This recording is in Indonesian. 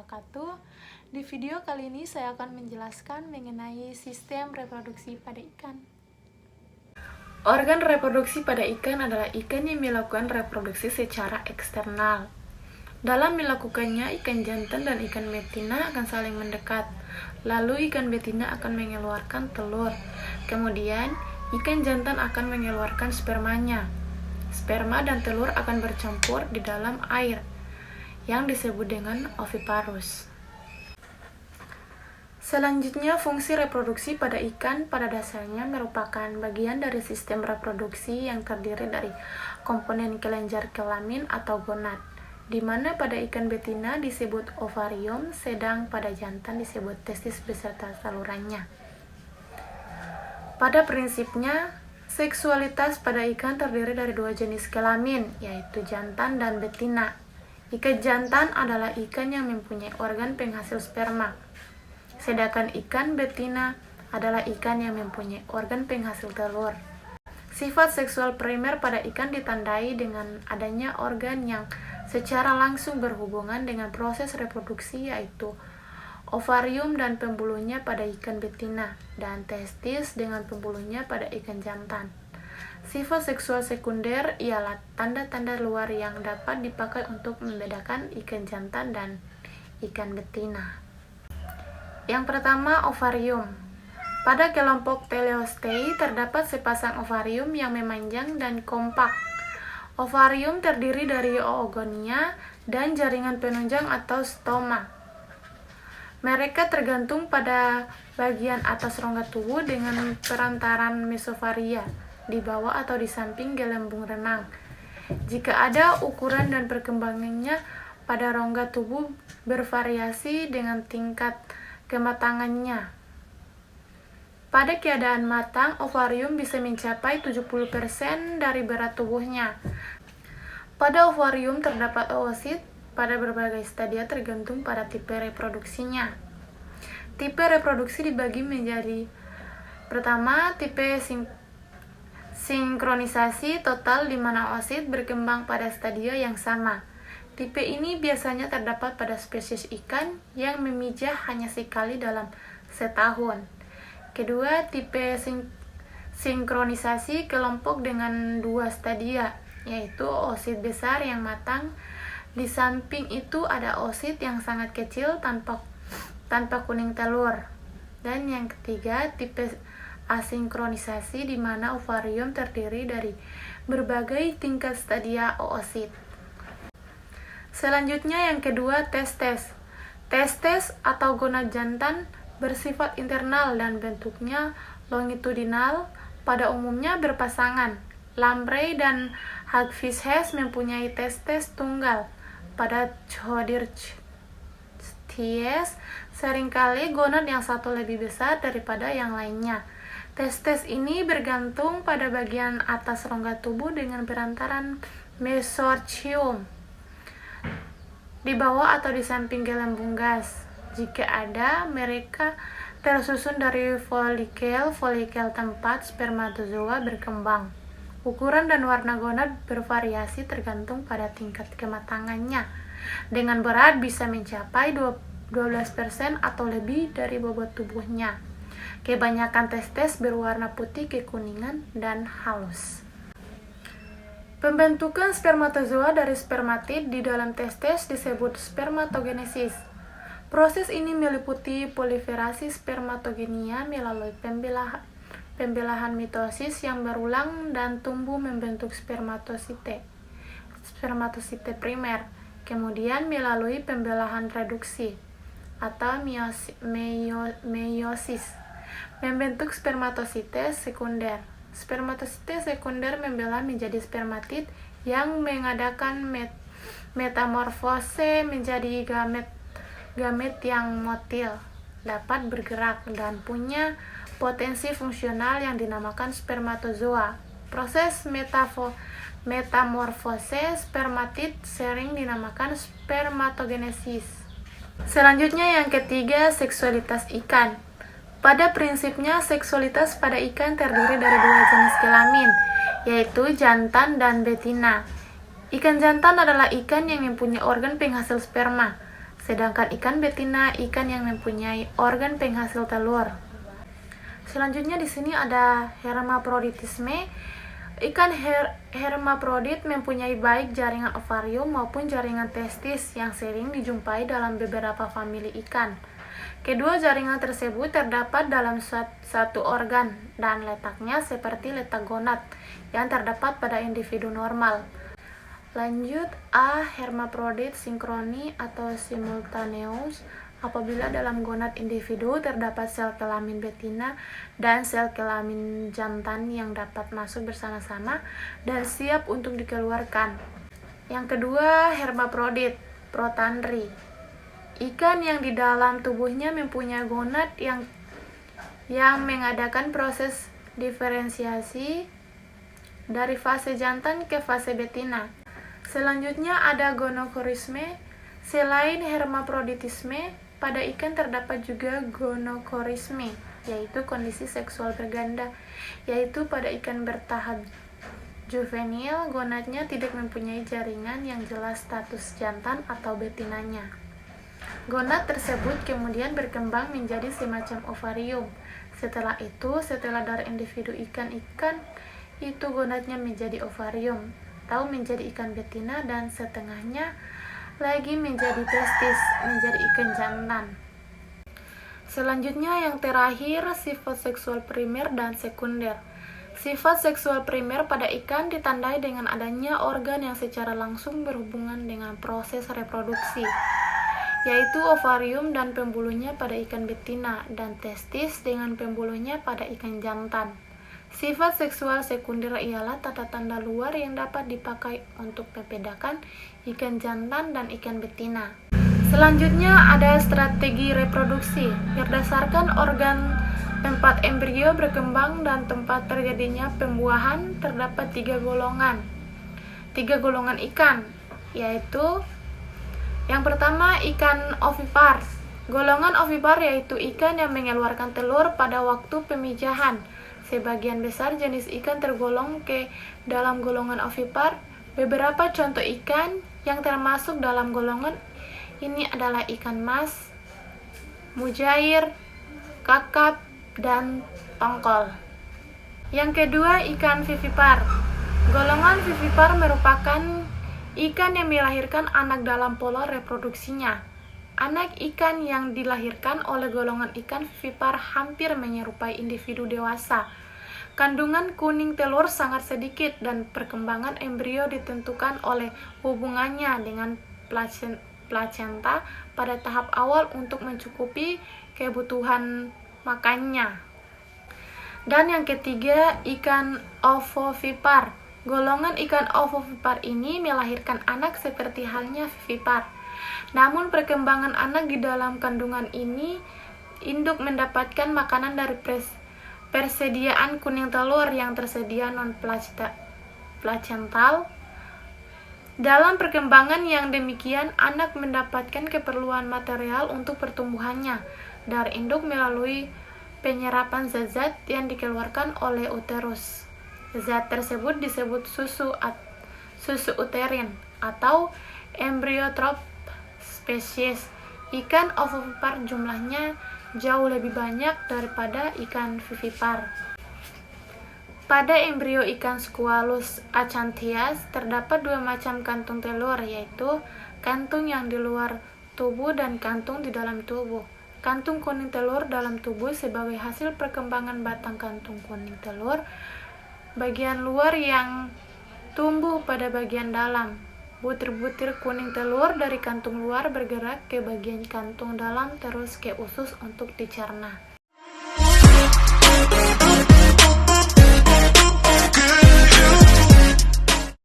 wabarakatuh. Di video kali ini saya akan menjelaskan mengenai sistem reproduksi pada ikan. Organ reproduksi pada ikan adalah ikan yang melakukan reproduksi secara eksternal. Dalam melakukannya, ikan jantan dan ikan betina akan saling mendekat. Lalu ikan betina akan mengeluarkan telur. Kemudian, ikan jantan akan mengeluarkan spermanya. Sperma dan telur akan bercampur di dalam air, yang disebut dengan oviparus. Selanjutnya, fungsi reproduksi pada ikan pada dasarnya merupakan bagian dari sistem reproduksi yang terdiri dari komponen kelenjar kelamin atau gonad, di mana pada ikan betina disebut ovarium, sedang pada jantan disebut testis beserta salurannya. Pada prinsipnya, seksualitas pada ikan terdiri dari dua jenis kelamin, yaitu jantan dan betina. Ikan jantan adalah ikan yang mempunyai organ penghasil sperma, sedangkan ikan betina adalah ikan yang mempunyai organ penghasil telur. Sifat seksual primer pada ikan ditandai dengan adanya organ yang secara langsung berhubungan dengan proses reproduksi, yaitu ovarium dan pembuluhnya pada ikan betina, dan testis dengan pembuluhnya pada ikan jantan. Sifat seksual sekunder ialah tanda-tanda luar yang dapat dipakai untuk membedakan ikan jantan dan ikan betina. Yang pertama, ovarium. Pada kelompok Teleostei terdapat sepasang ovarium yang memanjang dan kompak. Ovarium terdiri dari oogonia dan jaringan penunjang atau stoma. Mereka tergantung pada bagian atas rongga tubuh dengan perantaran mesofaria di bawah atau di samping gelembung renang. Jika ada, ukuran dan perkembangannya pada rongga tubuh bervariasi dengan tingkat kematangannya. Pada keadaan matang, ovarium bisa mencapai 70% dari berat tubuhnya. Pada ovarium terdapat oosit pada berbagai stadia tergantung pada tipe reproduksinya. Tipe reproduksi dibagi menjadi: pertama, tipe sinkronisasi total di mana oosit berkembang pada stadia yang sama. Tipe ini biasanya terdapat pada spesies ikan yang memijah hanya sekali dalam setahun. Kedua, tipe sinkronisasi kelompok dengan dua stadia, yaitu oosit besar yang matang. Di samping itu ada oosit yang sangat kecil tanpa kuning telur. Dan yang ketiga, tipe asinkronisasi di mana ovarium terdiri dari berbagai tingkat stadia oosit. Selanjutnya yang kedua, testes. Testes atau gonad jantan bersifat internal dan bentuknya longitudinal, pada umumnya berpasangan. Lamprey dan hagfish mempunyai testes tunggal. Pada Chodirches seringkali gonad yang satu lebih besar daripada yang lainnya. Testes ini bergantung pada bagian atas rongga tubuh dengan perantaran mesorchium di bawah atau di samping gelembung gas. Jika ada, mereka tersusun dari folikel tempat spermatozoa berkembang. Ukuran dan warna gonad bervariasi tergantung pada tingkat kematangannya. Dengan berat bisa mencapai 12% atau lebih dari bobot tubuhnya. Kebanyakan testes berwarna putih kekuningan dan halus. Pembentukan spermatozoa dari spermatid di dalam testes disebut spermatogenesis. Proses ini meliputi proliferasi spermatogenia melalui pembelahan mitosis yang berulang dan tumbuh membentuk spermatosite primer, kemudian melalui pembelahan reduksi atau meiosis membentuk spermatosite sekunder. Spermatosite sekunder membelah menjadi spermatid yang mengadakan metamorfose menjadi gamet yang motil, dapat bergerak, dan punya potensi fungsional yang dinamakan spermatozoa. Proses metamorfose spermatid sering dinamakan spermatogenesis. Selanjutnya yang ketiga, seksualitas ikan. Pada prinsipnya, seksualitas pada ikan terdiri dari dua jenis kelamin, yaitu jantan dan betina. Ikan jantan adalah ikan yang mempunyai organ penghasil sperma, Sedangkan ikan betina ikan yang mempunyai organ penghasil telur. Selanjutnya di sini ada hermaphroditisme. Ikan hermaprodit mempunyai baik jaringan ovarium maupun jaringan testis yang sering dijumpai dalam beberapa famili ikan. Kedua jaringan tersebut terdapat dalam satu organ dan letaknya seperti letak gonad yang terdapat pada individu normal. Lanjut, A. Hermaprodit sinkroni atau simultaneous. Apabila dalam gonad individu terdapat sel kelamin betina dan sel kelamin jantan yang dapat masuk bersama-sama dan siap untuk dikeluarkan. Yang kedua, hermaprodit protandri. Ikan yang di dalam tubuhnya mempunyai gonad yang mengadakan proses diferensiasi dari fase jantan ke fase betina. Selanjutnya ada gonokorisme. Selain hermaphroditisme, pada ikan terdapat juga gonokorisme, yaitu kondisi seksual berganda, yaitu pada ikan bertahap juvenil, gonadnya tidak mempunyai jaringan yang jelas status jantan atau betinanya. Gonad tersebut kemudian berkembang menjadi semacam ovarium. Setelah itu, setelah dari individu ikan-ikan itu gonadnya menjadi ovarium, atau menjadi ikan betina, dan setengahnya lagi menjadi testis, menjadi ikan jantan. Selanjutnya yang terakhir, sifat seksual primer dan sekunder. Sifat seksual primer pada ikan ditandai dengan adanya organ yang secara langsung berhubungan dengan proses reproduksi, yaitu ovarium dan pembuluhnya pada ikan betina, dan testis dengan pembuluhnya pada ikan jantan. Sifat seksual sekunder ialah tanda-tanda luar yang dapat dipakai untuk membedakan ikan jantan dan ikan betina. Selanjutnya ada strategi reproduksi. Berdasarkan organ tempat embrio berkembang dan tempat terjadinya pembuahan, terdapat tiga golongan ikan, yaitu yang pertama ikan ovipar. Golongan ovipar yaitu ikan yang mengeluarkan telur pada waktu pemijahan. Sebagian besar jenis ikan tergolong ke dalam golongan ovipar. Beberapa contoh ikan yang termasuk dalam golongan ini adalah ikan mas, mujair, kakap, dan tongkol. Yang kedua, ikan vivipar. Golongan vivipar merupakan ikan yang melahirkan anak dalam pola reproduksinya. Anak ikan yang dilahirkan oleh golongan ikan vivipar hampir menyerupai individu dewasa. Kandungan kuning telur sangat sedikit dan perkembangan embrio ditentukan oleh hubungannya dengan plasenta pada tahap awal untuk mencukupi kebutuhan makannya. Dan yang ketiga, ikan ovovipar. Golongan ikan ovovipar ini melahirkan anak seperti halnya vivipar. Namun perkembangan anak di dalam kandungan ini, induk mendapatkan makanan dari persediaan kuning telur yang tersedia non-placental. Dalam perkembangan yang demikian, anak mendapatkan keperluan material untuk pertumbuhannya dari induk melalui penyerapan zat-zat yang dikeluarkan oleh uterus. Zat tersebut disebut susu uterin atau embryotrop spesies. Ikan ovovipar jumlahnya jauh lebih banyak daripada ikan vivipar. Pada embrio ikan Squalus acanthias terdapat dua macam kantung telur, yaitu kantung yang di luar tubuh dan kantung di dalam tubuh. Kantung kuning telur dalam tubuh sebagai hasil perkembangan batang kantung kuning telur bagian luar yang tumbuh pada bagian dalam. Butir-butir kuning telur dari kantung luar bergerak ke bagian kantung dalam terus ke usus untuk dicerna.